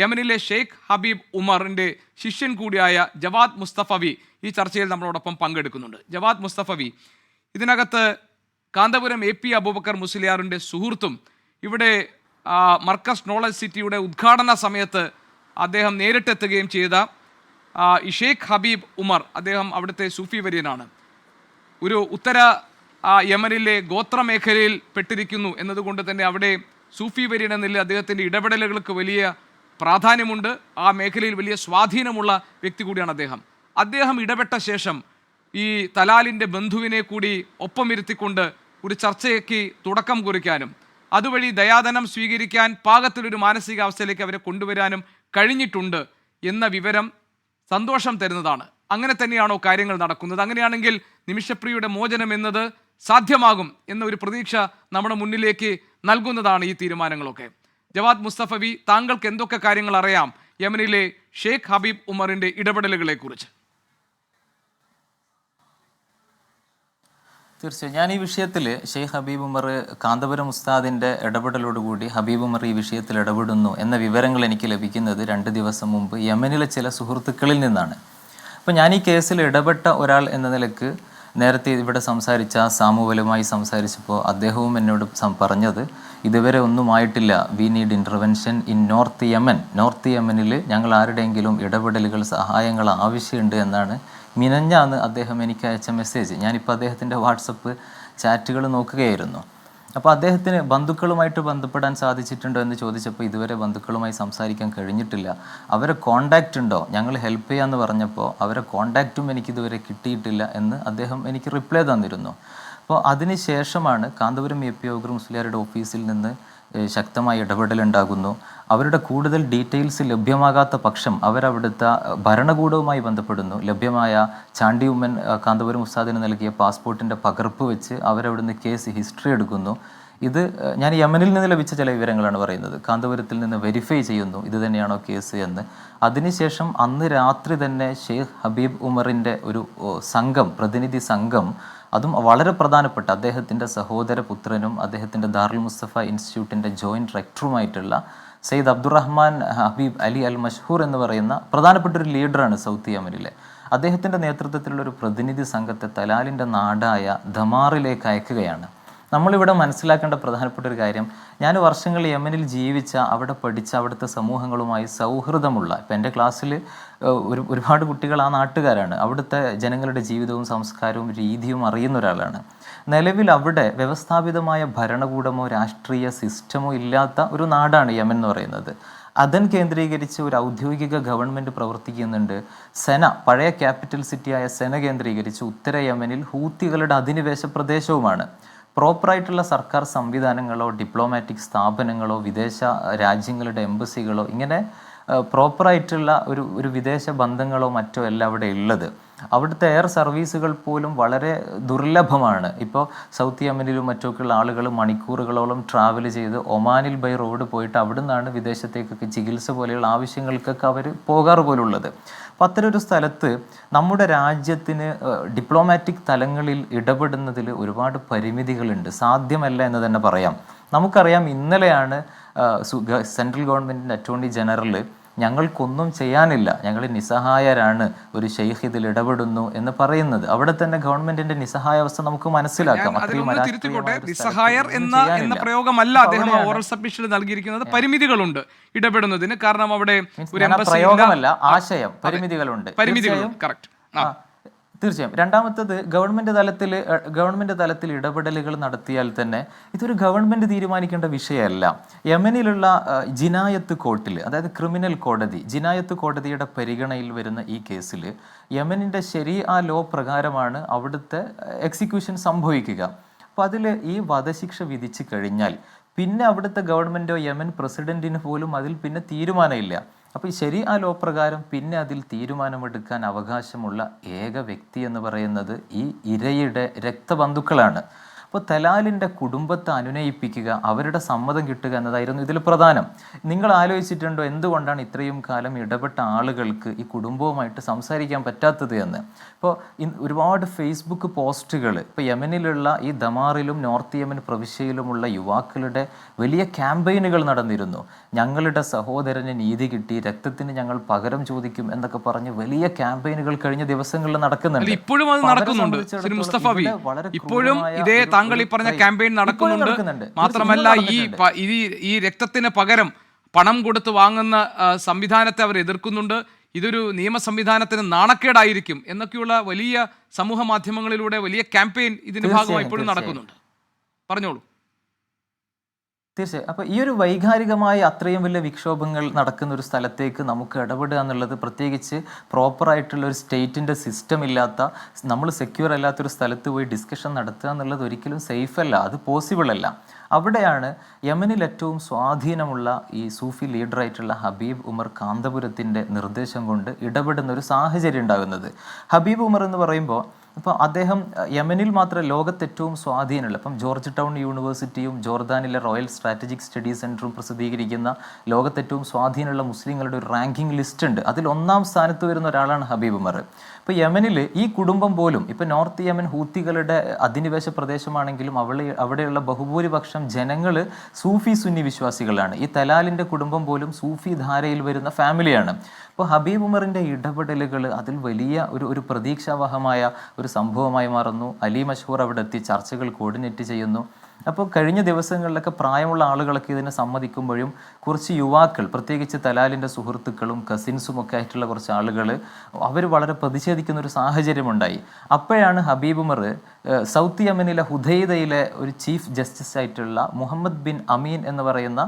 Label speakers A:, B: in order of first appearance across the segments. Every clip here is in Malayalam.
A: യമനിലെ ഷെയ്ഖ് ഹബീബ് ഉമറിന്റെ ശിഷ്യൻ കൂടിയായ ജവാദ് മുസ്തഫവി ഈ ചർച്ചയിൽ നമ്മളോടൊപ്പം പങ്കെടുക്കുന്നുണ്ട്. ജവാദ് മുസ്തഫവി, ഇതിനകത്ത് കാന്തപുരം AP അബൂബക്കർ മുസ്ലിയാറിൻ്റെ സുഹൃത്തും ഇവിടെ മർക്കസ് നോളജ് സിറ്റിയുടെ ഉദ്ഘാടന സമയത്ത് അദ്ദേഹം നേരിട്ടെത്തുകയും ചെയ്ത ഈ ഷെയ്ഖ് ഹബീബ് ഉമർ, അദ്ദേഹം അവിടുത്തെ സൂഫി വര്യനാണ്. ഒരു ഉത്തര യമനിലെ ഗോത്രമേഖലയിൽ പെട്ടിരിക്കുന്നു എന്നതുകൊണ്ട് തന്നെ അവിടെ സൂഫി വര്യൻ എന്ന നിലയിൽ അദ്ദേഹത്തിൻ്റെ ഇടപെടലുകൾക്ക് വലിയ പ്രാധാന്യമുണ്ട്. ആ മേഖലയിൽ വലിയ സ്വാധീനമുള്ള വ്യക്തി കൂടിയാണ് അദ്ദേഹം ഇടപെട്ട ശേഷം ഈ തലാലിൻ്റെ ബന്ധുവിനെ കൂടി ഒപ്പമിരുത്തിക്കൊണ്ട് ഒരു ചർച്ചയ്ക്ക് തുടക്കം കുറിക്കാനും അതുവഴി ദയാധനം സ്വീകരിക്കാൻ പാകത്തിലൊരു മാനസികാവസ്ഥയിലേക്ക് അവരെ കൊണ്ടുവരാനും കഴിഞ്ഞിട്ടുണ്ട് എന്ന വിവരം സന്തോഷം തരുന്നതാണ്. അങ്ങനെ തന്നെയാണോ കാര്യങ്ങൾ നടക്കുന്നത്? അങ്ങനെയാണെങ്കിൽ നിമിഷപ്രിയയുടെ മോചനം എന്നത് സാധ്യമാകും എന്ന ഒരു പ്രതീക്ഷ നമ്മുടെ മുന്നിലേക്ക് നൽകുന്നതാണ് ഈ തീരുമാനങ്ങളൊക്കെ. ജവാദ് മുസ്തഫവി, താങ്കൾക്ക് എന്തൊക്കെ കാര്യങ്ങൾ അറിയാം യമനിലെ ഷെയ്ഖ് ഹബീബ് ഉമറിന്റെ ഇടപെടലുകളെ കുറിച്ച്?
B: തീർച്ചയായും ഞാൻ ഈ വിഷയത്തിൽ ഷെയ്ഖ് ഹബീബ് ഉമർ കാന്തപുരം ഉസ്താദിൻ്റെ ഇടപെടലോടുകൂടി ഹബീബ് ഉമർ ഈ വിഷയത്തിൽ ഇടപെടുന്നു എന്ന വിവരങ്ങൾ എനിക്ക് ലഭിക്കുന്നത് 2 ദിവസം മുമ്പ് യമനിലെ ചില സുഹൃത്തുക്കളിൽ നിന്നാണ്. അപ്പോൾ ഞാൻ ഈ കേസിൽ ഇടപെട്ട ഒരാൾ എന്ന നിലക്ക് നേരത്തെ ഇവിടെ സംസാരിച്ച സാമുവലുമായി സംസാരിച്ചപ്പോൾ അദ്ദേഹവും എന്നോട് പറഞ്ഞത് ഇതുവരെ ഒന്നുമായിട്ടില്ല, we need intervention in north യമനിൽ ഞങ്ങൾ ആരുടെയെങ്കിലും ഇടപെടലുകൾ സഹായങ്ങൾ ആവശ്യമുണ്ട് എന്നാണ് മിനഞ്ഞാന്ന് അദ്ദേഹം എനിക്ക് അയച്ച മെസ്സേജ്. ഞാനിപ്പോൾ അദ്ദേഹത്തിൻ്റെ വാട്സപ്പ് ചാറ്റുകൾ നോക്കുകയായിരുന്നു. അപ്പോൾ അദ്ദേഹത്തിന് ബന്ധുക്കളുമായിട്ട് ബന്ധപ്പെടാൻ സാധിച്ചിട്ടുണ്ടോ എന്ന് ചോദിച്ചപ്പോൾ ഇതുവരെ ബന്ധുക്കളുമായി സംസാരിക്കാൻ കഴിഞ്ഞിട്ടില്ല. അവരെ കോണ്ടാക്റ്റ് ഉണ്ടോ, ഞങ്ങൾ ഹെൽപ്പ് ചെയ്യാമെന്ന് പറഞ്ഞപ്പോൾ അവരെ കോണ്ടാക്റ്റും എനിക്കിതുവരെ കിട്ടിയിട്ടില്ല എന്ന് അദ്ദേഹം എനിക്ക് റിപ്ലൈ തന്നിരുന്നു. അപ്പോൾ അതിന് ശേഷമാണ് കാന്തപുരം AP അബൂബക്കർ മുസ്ലിയാരുടെ ഓഫീസിൽ നിന്ന് ശക്തമായ ഇടപെടലുണ്ടാകുന്നു. അവരുടെ കൂടുതൽ ഡീറ്റെയിൽസ് ലഭ്യമാകാത്ത പക്ഷം അവരവിടുത്തെ ഭരണകൂടവുമായി ബന്ധപ്പെടുന്നു. ലഭ്യമായ ചാണ്ടി ഉമ്മൻ കാന്തപുരം ഉസ്താദിന് നൽകിയ പാസ്പോർട്ടിൻ്റെ പകർപ്പ് വെച്ച് അവരവിടുന്ന് കേസ് ഹിസ്റ്ററി എടുക്കുന്നു. ഇത് ഞാൻ യമനിൽ നിന്ന് ലഭിച്ച ചില വിവരങ്ങളാണ് പറയുന്നത്. കാന്തപുരത്തിൽ നിന്ന് വെരിഫൈ ചെയ്യുന്നു ഇത് തന്നെയാണോ കേസ് എന്ന്. അതിനുശേഷം അന്ന് രാത്രി തന്നെ ഷെയ്ഖ് ഹബീബ് ഉമറിൻ്റെ ഒരു പ്രതിനിധി സംഘം, അതും വളരെ പ്രധാനപ്പെട്ട അദ്ദേഹത്തിൻ്റെ സഹോദര പുത്രനും അദ്ദേഹത്തിൻ്റെ ദാറുൽ മുസ്തഫ ഇൻസ്റ്റിറ്റ്യൂട്ടിൻ്റെ ജോയിൻറ്റ് റെക്ടറുമായിട്ടുള്ള സയ്യിദ് അബ്ദുറഹ്മാൻ ഹബീബ് അലി അൽ മഷ്ഹൂർ എന്ന് പറയുന്ന പ്രധാനപ്പെട്ട ഒരു ലീഡറാണ് സൗത്ത് യമനിലെ. അദ്ദേഹത്തിൻ്റെ നേതൃത്വത്തിലുള്ള ഒരു പ്രതിനിധി സംഘത്തെ തലാലിൻ്റെ നാടായ ധമാറിലേക്ക് അയക്കുകയാണ്. നമ്മളിവിടെ മനസ്സിലാക്കേണ്ട പ്രധാനപ്പെട്ട ഒരു കാര്യം, ഞാൻ വർഷങ്ങൾ യമനിൽ ജീവിച്ച, അവിടെ പഠിച്ച, അവിടുത്തെ സമൂഹങ്ങളുമായി സൗഹൃദമുള്ള, ഇപ്പം എൻ്റെ ക്ലാസ്സിൽ ഒരുപാട് കുട്ടികൾ ആ നാട്ടുകാരാണ്, അവിടുത്തെ ജനങ്ങളുടെ ജീവിതവും സംസ്കാരവും രീതിയും അറിയുന്ന ഒരാളാണ്. നിലവിൽ അവിടെ വ്യവസ്ഥാപിതമായ ഭരണകൂടമോ രാഷ്ട്രീയ സിസ്റ്റമോ ഇല്ലാത്ത ഒരു നാടാണ് യമൻ എന്ന് പറയുന്നത്. അതൻ കേന്ദ്രീകരിച്ച് ഒരു ഔദ്യോഗിക ഗവൺമെൻറ് പ്രവർത്തിക്കുന്നുണ്ട്. പഴയ ക്യാപിറ്റൽ സിറ്റിയായ സെന കേന്ദ്രീകരിച്ച് ഉത്തര യമനിൽ ഹൂത്തികളുടെ അധിനിവേശ പ്രദേശവുമാണ്. പ്രോപ്പറായിട്ടുള്ള സർക്കാർ സംവിധാനങ്ങളോ ഡിപ്ലോമാറ്റിക് സ്ഥാപനങ്ങളോ വിദേശ രാജ്യങ്ങളുടെ എംബസികളോ ഇങ്ങനെ പ്രോപ്പറായിട്ടുള്ള ഒരു വിദേശ ബന്ധങ്ങളോ മറ്റോ അല്ല അവിടെ ഉള്ളത്. അവിടുത്തെ എയർ സർവീസുകൾ പോലും വളരെ ദുർലഭമാണ്. ഇപ്പോൾ സൗത്ത് യമനിലും മറ്റൊക്കെയുള്ള ആളുകൾ മണിക്കൂറുകളോളം ട്രാവൽ ചെയ്ത് ഒമാനിൽ ബൈ റോഡ് പോയിട്ട് അവിടെ നിന്നാണ് വിദേശത്തേക്കൊക്കെ ചികിത്സ പോലെയുള്ള ആവശ്യങ്ങൾക്കൊക്കെ അവർ പോകാറ് പോലുള്ളത്. അപ്പോൾ അത്തരമൊരു സ്ഥലത്ത് നമ്മുടെ രാജ്യത്തിന് ഡിപ്ലോമാറ്റിക് തലങ്ങളിൽ ഇടപെടുന്നതിൽ ഒരുപാട് പരിമിതികളുണ്ട്, സാധ്യമല്ല എന്ന് തന്നെ പറയാം. നമുക്കറിയാം, ഇന്നലെയാണ് സെൻട്രൽ ഗവൺമെൻറ്റിൻ്റെ അറ്റോർണി ജനറൽ ഞങ്ങൾക്കൊന്നും ചെയ്യാനില്ല, ഞങ്ങൾ നിസ്സഹായരാണ്, ഒരു ഷെയ്ഖ് ഇതിൽ ഇടപെടുന്നു എന്ന് പറയുന്നത്. അവിടെ തന്നെ ഗവൺമെന്റിന്റെ നിസ്സഹായാവസ്ഥ നമുക്ക് മനസ്സിലാക്കാം.
A: നിസ്സഹായർ എന്ന പ്രയോഗമല്ല അദ്ദേഹം ഓറൽ സബ്മിഷനിൽ നൽകിയിരിക്കുന്നത്. പരിമിതികളുണ്ട് ഇടപെടുന്നതിന്. കാരണം അവിടെ
B: പ്രയോഗമല്ല, ആശയം പരിമിതികളുണ്ട്.
A: കറക്റ്റ്.
B: തീർച്ചയായും. രണ്ടാമത്തത്, ഗവൺമെന്റ് തലത്തിൽ ഇടപെടലുകൾ നടത്തിയാൽ തന്നെ ഇതൊരു ഗവൺമെന്റ് തീരുമാനിക്കേണ്ട വിഷയമല്ല. യമനിലുള്ള ജിനായത്ത് കോർട്ടിൽ, അതായത് ക്രിമിനൽ കോടതി, ജിനായത്ത് കോടതിയുടെ പരിഗണനയിൽ വരുന്ന ഈ കേസിൽ യമനിൻ്റെ ശരീഅ ലോ പ്രകാരമാണ് അവിടുത്തെ എക്സിക്യൂഷൻ സംഭവിക്കുക. അപ്പോൾ അതിൽ ഈ വധശിക്ഷ വിധിച്ചു കഴിഞ്ഞാൽ പിന്നെ അവിടുത്തെ ഗവൺമെൻറ്റോ യമൻ പ്രസിഡന്റിന് പോലും അതിൽ പിന്നെ തീരുമാനമില്ല. അപ്പോൾ ഈ ശരീഅ ലോ പ്രകാരം പിന്നെ അതിൽ തീരുമാനമെടുക്കാൻ അവകാശമുള്ള ഏക വ്യക്തി എന്ന് പറയുന്നത് ഈ ഇരയുടെ രക്തബന്ധുക്കളാണ്. അപ്പോൾ തലാലിൻ്റെ കുടുംബത്തെ അനുനയിപ്പിക്കുക, അവരുടെ സമ്മതം കിട്ടുക എന്നതായിരുന്നു ഇതിൽ പ്രധാനം. നിങ്ങൾ ആലോചിച്ചിട്ടുണ്ടോ എന്തുകൊണ്ടാണ് ഇത്രയും കാലം ഇടപെട്ട ആളുകൾക്ക് ഈ കുടുംബവുമായിട്ട് സംസാരിക്കാൻ പറ്റാത്തത് എന്ന്? ഇപ്പോൾ ഒരുപാട് ഫേസ്ബുക്ക് പോസ്റ്റുകൾ ഇപ്പോൾ യമനിലുള്ള ഈ ദമാറിലും നോർത്ത് യമൻ പ്രവിശ്യയിലുമുള്ള യുവാക്കളുടെ വലിയ ക്യാമ്പയിനുകൾ നടന്നിരുന്നു. ഞങ്ങളുടെ സഹോദരന് നീതി കിട്ടി, രക്തത്തിന് ഞങ്ങൾ പകരം ചോദിക്കും എന്നൊക്കെ പറഞ്ഞ് വലിയ ക്യാമ്പയിനുകൾ കഴിഞ്ഞ ദിവസങ്ങളിൽ നടക്കുന്നുണ്ട്.
A: ഇപ്പോഴും അത് നടക്കുന്നുണ്ട് ശ്രീ മുസ്തഫ വി. ഇപ്പോഴും ഇതേ താങ്കൾ ഈ പറഞ്ഞ ക്യാമ്പയിൻ നടക്കുന്നുണ്ട്. മാത്രമല്ല ഈ രക്തത്തിന് പകരം പണം കൊടുത്ത് വാങ്ങുന്ന സംവിധാനത്തെ അവർ എതിർക്കുന്നുണ്ട്. ഇതൊരു നിയമ സംവിധാനത്തിന് നാണക്കേടായിരിക്കും എന്നൊക്കെയുള്ള വലിയ സമൂഹ മാധ്യമങ്ങളിലൂടെ വലിയ ക്യാമ്പയിൻ ഇതിന്റെ ഭാഗമായി ഇപ്പോഴും നടക്കുന്നുണ്ട്. പറഞ്ഞോളൂ.
B: തീർച്ചയായും. അപ്പോൾ ഈ ഒരു വൈകാരികമായ അത്രയും വലിയ വിക്ഷോഭങ്ങൾ നടക്കുന്ന ഒരു സ്ഥലത്തേക്ക് നമുക്ക് ഇടപെടുക എന്നുള്ളത്, പ്രത്യേകിച്ച് പ്രോപ്പറായിട്ടുള്ള ഒരു സ്റ്റേറ്റിൻ്റെ സിസ്റ്റം ഇല്ലാത്ത, നമ്മൾ സെക്യൂർ അല്ലാത്തൊരു സ്ഥലത്ത് പോയി ഡിസ്കഷൻ നടത്തുക എന്നുള്ളത് ഒരിക്കലും സേഫ് അല്ല, അത് പോസിബിൾ അല്ല. അവിടെയാണ് യമനിൽ ഏറ്റവും സ്വാധീനമുള്ള ഈ സൂഫി ലീഡറായിട്ടുള്ള ഹബീബ് ഉമർ കാന്തപുരത്തിൻ്റെ നിർദ്ദേശം കൊണ്ട് ഇടപെടുന്ന ഒരു സാഹചര്യം ഉണ്ടാകുന്നത്. ഹബീബ് ഉമർ എന്ന് പറയുമ്പോൾ ഇപ്പോൾ അദ്ദേഹം യമനിൽ മാത്രം ലോകത്ത് ഏറ്റവും സ്വാധീനമുള്ള, ഇപ്പം ജോർജ് ടൗൺ യൂണിവേഴ്സിറ്റിയും ജോർദാനിലെ റോയൽ സ്ട്രാറ്റജിക് സ്റ്റഡീസ് സെൻറ്ററും പ്രസിദ്ധീകരിക്കുന്ന ലോകത്ത് ഏറ്റവും സ്വാധീനമുള്ള മുസ്ലിങ്ങളുടെ ഒരു റാങ്കിങ് ലിസ്റ്റ് ഉണ്ട്. അതിൽ 1-ാം സ്ഥാനത്ത് വരുന്ന ഒരാളാണ് ഹബീബ് ഉമർ. ഇപ്പോൾ യമനിൽ ഈ കുടുംബം പോലും, ഇപ്പോൾ നോർത്ത് യമൻ ഹൂത്തികളുടെ അധിനിവേശ പ്രദേശമാണെങ്കിലും അവിടെയുള്ള ബഹുഭൂരിപക്ഷം ജനങ്ങൾ സൂഫി സുന്നി വിശ്വാസികളാണ്. ഈ തലാലിൻ്റെ കുടുംബം പോലും സൂഫി ധാരയിൽ വരുന്ന ഫാമിലിയാണ്. അപ്പോൾ ഹബീബ് ഉമറിൻ്റെ ഇടപെടലുകൾ അതിൽ വലിയ ഒരു പ്രതീക്ഷാവഹമായ ഒരു സംഭവമായി മാറുന്നു. അലി മഷ്ഹൂർ അവിടെ എത്തി ചർച്ചകൾ കോർഡിനേറ്റ് ചെയ്യുന്നു. അപ്പോൾ കഴിഞ്ഞ ദിവസങ്ങളിലൊക്കെ പ്രായമുള്ള ആളുകളൊക്കെ ഇതിനെ സമ്മതിക്കുമ്പോഴും കുറച്ച് യുവാക്കൾ, പ്രത്യേകിച്ച് തലാലിൻ്റെ സുഹൃത്തുക്കളും കസിൻസും ഒക്കെ ആയിട്ടുള്ള കുറച്ച് ആളുകൾ അവർ വളരെ പ്രതിഷേധിക്കുന്ന ഒരു സാഹചര്യമുണ്ടായി. അപ്പോഴാണ് ഹബീബ് ഉമർ സൗത്ത് യമനിലെ ഹുദൈദയിലെ ഒരു ചീഫ് ജസ്റ്റിസ് ആയിട്ടുള്ള മുഹമ്മദ് ബിൻ അമീൻ എന്ന് പറയുന്ന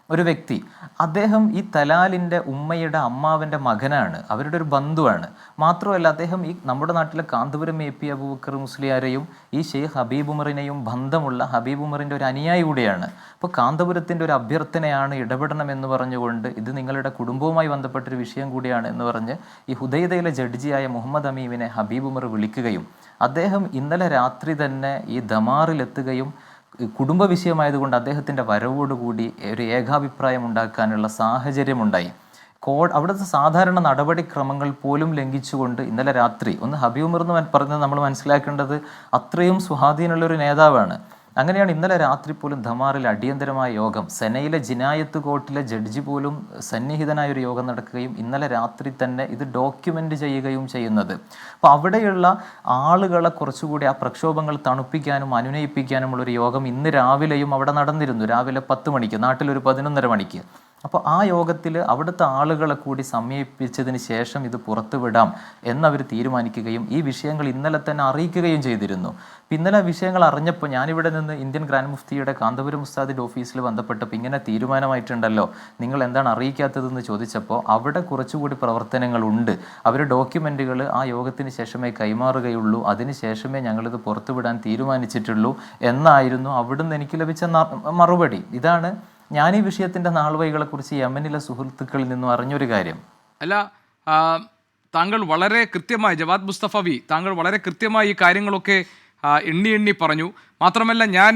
B: ഒരു വ്യക്തി, അദ്ദേഹം ഈ തലാലിൻ്റെ ഉമ്മയുടെ അമ്മാവൻ്റെ മകനാണ്, അവരുടെ ഒരു ബന്ധുവാണ്. മാത്രമല്ല അദ്ദേഹം ഈ നമ്മുടെ നാട്ടിലെ കാന്തപുരം AP അബൂബക്കർ മുസ്ലിയാരെയും ഈ ഷെയ്ഖ് ഹബീബ് ഉമറിനെയും ബന്ധമുള്ള ഹബീബ് ഉമറിൻ്റെ ഒരു അനുയായി കൂടിയാണ്. അപ്പോൾ കാന്തപുരത്തിൻ്റെ ഒരു അഭ്യർത്ഥനയാണ്, ഇടപെടണമെന്ന് പറഞ്ഞുകൊണ്ട് ഇത് നിങ്ങളുടെ കുടുംബവുമായി ബന്ധപ്പെട്ടൊരു വിഷയം കൂടിയാണ് എന്ന് പറഞ്ഞ് ഈ ഹുദൈദയിലെ ജഡ്ജിയായ മുഹമ്മദ് അമീമിനെ ഹബീബ് ഉമർ വിളിക്കുകയും അദ്ദേഹം ഇന്നലെ രാത്രി തന്നെ ഈ ദമാറിലെത്തുകയും കുടുംബ വിഷയമായതുകൊണ്ട് അദ്ദേഹത്തിൻ്റെ വരവോടുകൂടി ഒരു ഏകാഭിപ്രായം ഉണ്ടാക്കാനുള്ള സാഹചര്യമുണ്ടായി. അവിടുത്തെ സാധാരണ നടപടിക്രമങ്ങൾ പോലും ലംഘിച്ചുകൊണ്ട് ഇന്നലെ രാത്രി ഹബീബ് ഉമർ എന്ന് പറഞ്ഞത് നമ്മൾ മനസ്സിലാക്കേണ്ടത് അത്രയും സ്വാധീനമുള്ളൊരു നേതാവാണ്. അങ്ങനെയാണ് ഇന്നലെ രാത്രി പോലും ധമാറിൽ അടിയന്തരമായ യോഗം, സെനയിലെ ജിനായത്ത് കോർട്ടിലെ ജഡ്ജി പോലും സന്നിഹിതനായ ഒരു യോഗം നടക്കുകയും ഇന്നലെ രാത്രി തന്നെ ഇത് ഡോക്യുമെൻ്റ് ചെയ്യുകയും ചെയ്യുന്നത്. അപ്പോൾ അവിടെയുള്ള ആളുകളെ കുറച്ചുകൂടി ആ പ്രക്ഷോഭങ്ങൾ തണുപ്പിക്കാനും അനുനയിപ്പിക്കാനുമുള്ളൊരു യോഗം ഇന്ന് രാവിലെയും അവിടെ നടന്നിരുന്നു. രാവിലെ 10 മണിക്ക്, നാട്ടിലൊരു 11:30 മണിക്ക്. അപ്പോൾ ആ യോഗത്തിൽ അവിടുത്തെ ആളുകളെ കൂടി സമീപിച്ചതിന് ശേഷം ഇത് പുറത്തുവിടാം എന്നവർ തീരുമാനിക്കുകയും ഈ വിഷയങ്ങൾ ഇന്നലെ തന്നെ അറിയിക്കുകയും ചെയ്തിരുന്നു. ഇന്നലെ വിഷയങ്ങൾ അറിഞ്ഞപ്പോൾ ഞാനിവിടെ നിന്ന് ഇന്ത്യൻ ഗ്രാൻഡ് മുഫ്തിയുടെ കാന്തപുരം ഉസ്താദിൻ്റെ ഓഫീസിൽ ബന്ധപ്പെട്ടപ്പോൾ ഇങ്ങനെ തീരുമാനമായിട്ടുണ്ടല്ലോ, നിങ്ങൾ എന്താണ് അറിയിക്കാത്തതെന്ന് ചോദിച്ചപ്പോൾ അവിടെ കുറച്ചുകൂടി പ്രവർത്തനങ്ങളുണ്ട്, അവർ ഡോക്യുമെൻറ്റുകൾ ആ യോഗത്തിന് ശേഷമേ കൈമാറുകയുള്ളൂ, അതിന് ശേഷമേ ഞങ്ങളിത് പുറത്തുവിടാൻ തീരുമാനിച്ചിട്ടുള്ളൂ എന്നായിരുന്നു അവിടുന്ന് എനിക്ക് ലഭിച്ച മറുപടി. ഇതാണ് ഞാൻ ഈ വിഷയത്തിൻ്റെ നാൾവഴികളെ കുറിച്ച് യമനിലെ സുഹൃത്തുക്കളിൽ നിന്നും അറിഞ്ഞൊരു കാര്യം.
A: അല്ല, താങ്കൾ വളരെ കൃത്യമായി, ജവാദ് മുസ്തഫ വി, താങ്കൾ വളരെ കൃത്യമായി ഈ കാര്യങ്ങളൊക്കെ എണ്ണി പറഞ്ഞു. മാത്രമല്ല, ഞാൻ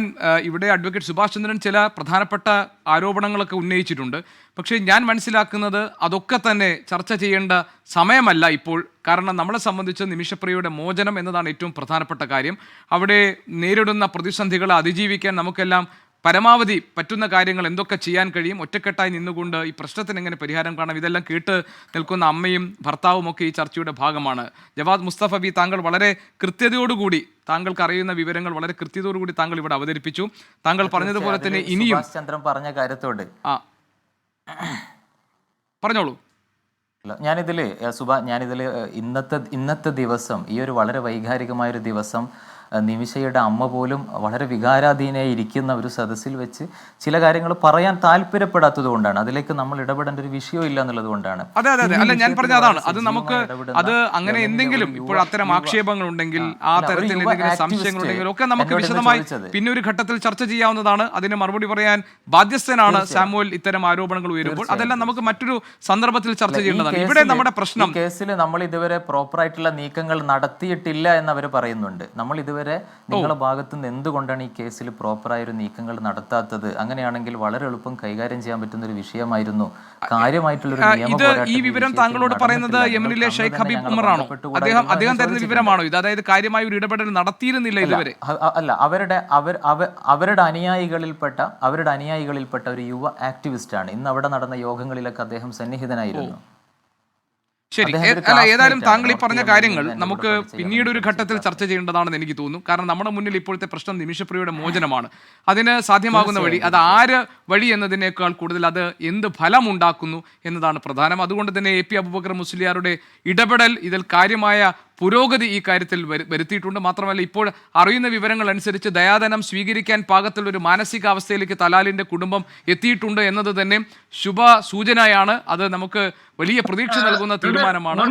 A: ഇവിടെ അഡ്വക്കേറ്റ് സുഭാഷ് ചന്ദ്രൻ ചില പ്രധാനപ്പെട്ട ആരോപണങ്ങളൊക്കെ ഉന്നയിച്ചിട്ടുണ്ട്. പക്ഷേ ഞാൻ മനസ്സിലാക്കുന്നത് അതൊക്കെ തന്നെ ചർച്ച ചെയ്യേണ്ട സമയമല്ല ഇപ്പോൾ. കാരണം നമ്മളെ സംബന്ധിച്ച് നിമിഷപ്രിയയുടെ മോചനം എന്നതാണ് ഏറ്റവും പ്രധാനപ്പെട്ട കാര്യം. അവിടെ നേരിടുന്ന പ്രതിസന്ധികളെ അതിജീവിക്കാൻ നമുക്കെല്ലാം പരമാവധി പറ്റുന്ന കാര്യങ്ങൾ എന്തൊക്കെ ചെയ്യാൻ കഴിയും, ഒറ്റക്കെട്ടായി നിന്നുകൊണ്ട് ഈ പ്രശ്നത്തിന് എങ്ങനെ പരിഹാരം കാണാം, ഇതെല്ലാം കേട്ട് നിൽക്കുന്ന അമ്മയും ഭർത്താവും ഒക്കെ ഈ ചർച്ചയുടെ ഭാഗമാണ്. ജവാദ് മുസ്തഫ വി, താങ്കൾ വളരെ കൃത്യതയോടുകൂടി, താങ്കൾക്ക് അറിയുന്ന വിവരങ്ങൾ വളരെ കൃത്യതയോടുകൂടി താങ്കൾ ഇവിടെ അവതരിപ്പിച്ചു. താങ്കൾ പറഞ്ഞതുപോലെ തന്നെ ഇനിയും
B: ചന്ദ്രൻ പറഞ്ഞ കാര്യത്തോട്
A: പറഞ്ഞോളൂ.
B: ഞാനിതിൽ ഇന്നത്തെ ദിവസം, ഈ ഒരു വളരെ വൈകാരികമായൊരു ദിവസം, നിമിഷയുടെ അമ്മ പോലും വളരെ വികാരാധീനയായി ഇരിക്കുന്ന ഒരു സദസ്സിൽ വെച്ച് ചില കാര്യങ്ങൾ പറയാൻ താല്പര്യപ്പെടാത്തത് കൊണ്ടാണ്, അതിലേക്ക് നമ്മൾ ഇടപെടേണ്ട ഒരു വിഷയവും ഇല്ല എന്നുള്ളത് കൊണ്ടാണ്.
A: അതെ, അല്ല, ഞാൻ പറഞ്ഞ അതാണ്. അത് നമുക്ക് അങ്ങനെ എന്തെങ്കിലും ഇപ്പോൾ അത്തരം ആക്ഷേപങ്ങൾ ഉണ്ടെങ്കിൽ, ആ തരത്തിൽ എന്തെങ്കിലും സംശയങ്ങൾ ഉണ്ടെങ്കിൽ ഒക്കെ നമുക്ക് വിശദമായി പിന്നെ ഒരു ഘട്ടത്തിൽ ചർച്ച ചെയ്യാവുന്നതാണ്. അതിന് മറുപടി പറയാൻ ബാധ്യസ്ഥനാണ് സാമുവൽ ഇത്തരം ആരോപണങ്ങൾ ഉയരുമ്പോൾ. അതെല്ലാം നമുക്ക് മറ്റൊരു സന്ദർഭത്തിൽ ചർച്ച ചെയ്യേണ്ടതാണ്. ഇവിടെ നമ്മുടെ പ്രശ്നം,
B: കേസിൽ നമ്മൾ ഇതുവരെ പ്രോപ്പറായിട്ടുള്ള നീക്കങ്ങൾ നടത്തിയിട്ടില്ല എന്നവർ പറയുന്നുണ്ട്. നമ്മൾ ഇതുവരെ വരെ നിങ്ങളുടെ ഭാഗത്തുനിന്ന് എന്തുകൊണ്ടാണ് ഈ കേസിൽ പ്രോപ്പറായൊരു നീക്കങ്ങൾ നടത്താത്തത്, അങ്ങനെയാണെങ്കിൽ വളരെ എളുപ്പം കൈകാര്യം ചെയ്യാൻ പറ്റുന്ന ഒരു വിഷയമായിരുന്നു, കാര്യമായിട്ടുള്ള
A: ഈ വിവരം താങ്കളോട് പറയുന്നത് യമനിലെ ഷെയ്ഖ് ഹബീബ് ഉമർ ആണോ? അദ്ദേഹം തരുന്ന വിവരമാണോ ഇത്? അതായത് കാര്യമായ ഒരു ഇടപെടൽ നടത്തിയിരുന്നില്ല ഇതുവരെ?
B: അല്ല, അവരുടെ അനുയായികളിൽപ്പെട്ട ഒരു യുവ ആക്ടിവിസ്റ്റ് ആണ്. ഇന്ന് അവിടെ നടന്ന യോഗങ്ങളിലൊക്കെ അദ്ദേഹം സന്നിഹിതനായിരുന്നു.
A: ശരി, അല്ല ഏതായാലും താങ്കൾ ഈ പറഞ്ഞ കാര്യങ്ങൾ നമുക്ക് പിന്നീട് ഒരു ഘട്ടത്തിൽ ചർച്ച ചെയ്യേണ്ടതാണെന്ന് എനിക്ക് തോന്നുന്നു. കാരണം നമ്മുടെ മുന്നിൽ ഇപ്പോഴത്തെ പ്രശ്നം നിമിഷപ്രിയയുടെ മോചനമാണ്. അതിന് സാധ്യമാകുന്ന വഴി, അത് ആര് വഴി എന്നതിനേക്കാൾ കൂടുതൽ അത് എന്ത് ഫലമുണ്ടാക്കുന്നു എന്നതാണ് പ്രധാനം. അതുകൊണ്ട് തന്നെ AP അബൂബക്കർ മുസ്ലിയാരുടെ ഇടപെടൽ ഇതിൽ കാര്യമായ പുരോഗതി ഈ കാര്യത്തിൽ വരുത്തിയിട്ടുണ്ട്. മാത്രമല്ല, ഇപ്പോൾ അറിയുന്ന വിവരങ്ങൾ അനുസരിച്ച് ദയാധനം സ്വീകരിക്കാൻ പാകത്തിലുള്ള ഒരു മാനസികാവസ്ഥയിലേക്ക് തലാലിന്റെ കുടുംബം എത്തിയിട്ടുണ്ട് എന്നത് തന്നെ ശുഭ സൂചനയാണ്. അത് നമുക്ക് വലിയ പ്രതീക്ഷ നൽകുന്ന തീരുമാനമാണ്.